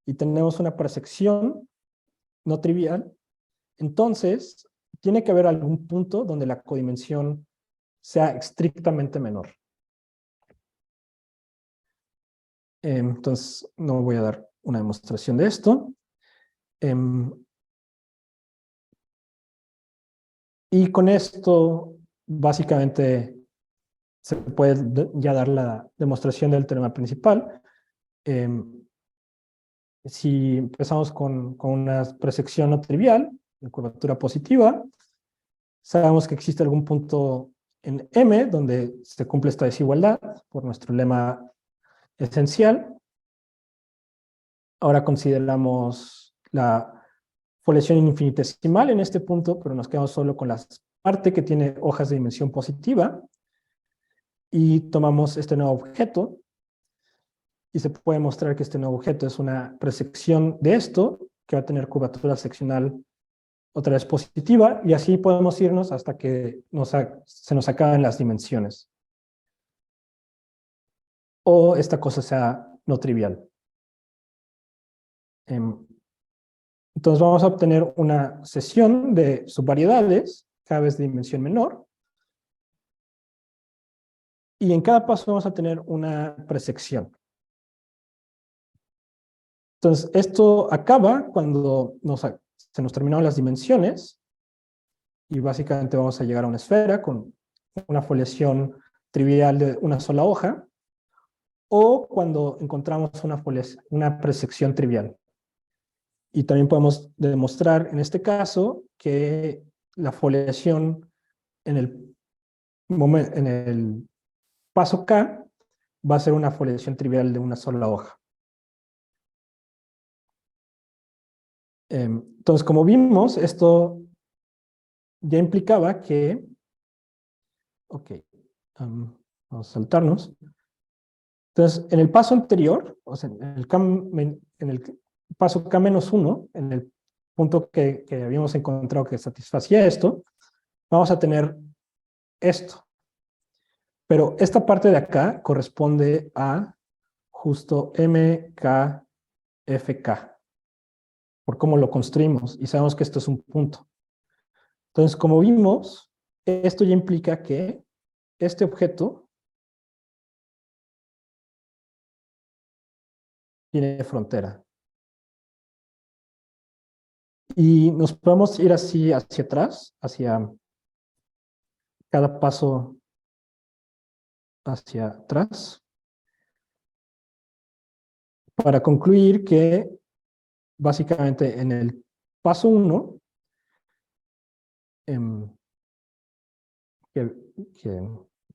y tenemos una persección no trivial, entonces tiene que haber algún punto donde la codimensión sea estrictamente menor. Entonces no voy a dar una demostración de esto. Y con esto básicamente se puede ya dar la demostración del teorema principal. Si empezamos con una persección no trivial, de curvatura positiva, sabemos que existe algún punto en M donde se cumple esta desigualdad por nuestro lema esencial. Ahora consideramos la foliación infinitesimal en este punto, pero nos quedamos solo con la parte que tiene hojas de dimensión positiva y tomamos este nuevo objeto y se puede mostrar que este nuevo objeto es una persección de esto que va a tener curvatura seccional otra vez positiva, y así podemos irnos hasta que se nos acaben las dimensiones. O esta cosa sea no trivial. Entonces vamos a obtener una sesión de subvariedades, cada vez de dimensión menor, y en cada paso vamos a tener una persección. Entonces esto acaba cuando se nos terminaron las dimensiones, y básicamente vamos a llegar a una esfera con una foliación trivial de una sola hoja, o cuando encontramos una persección trivial. Y también podemos demostrar en este caso que la foliación en el paso K va a ser una foliación trivial de una sola hoja. Entonces, como vimos, esto ya implicaba que, vamos a saltarnos. Entonces, en el paso anterior, o sea, en el paso K-1, en el punto que habíamos encontrado que satisfacía esto, vamos a tener esto. Pero esta parte de acá corresponde a justo MKFK, por cómo lo construimos, y sabemos que esto es un punto. Entonces, como vimos, esto ya implica que este objeto tiene frontera. Y nos podemos ir así hacia atrás, hacia cada paso hacia atrás, para concluir que básicamente en el paso 1, que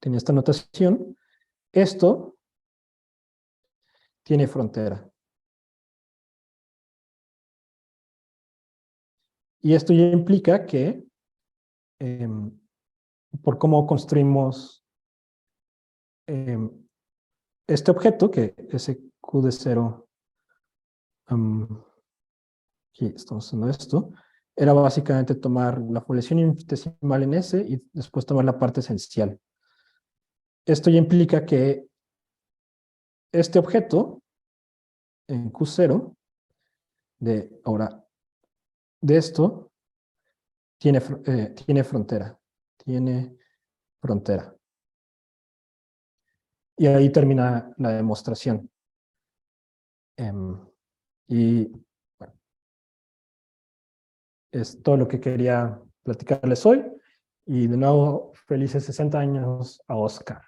tenía esta notación, esto tiene frontera. Y esto ya implica que, por cómo construimos este objeto, que ese Q de 0, aquí estamos haciendo esto, era básicamente tomar la población infinitesimal en S y después tomar la parte esencial. Esto ya implica que este objeto en Q0, de esto, tiene frontera. Tiene frontera. Y ahí termina la demostración. Y bueno, es todo lo que quería platicarles hoy. Y de nuevo, felices 60 años a Oscar.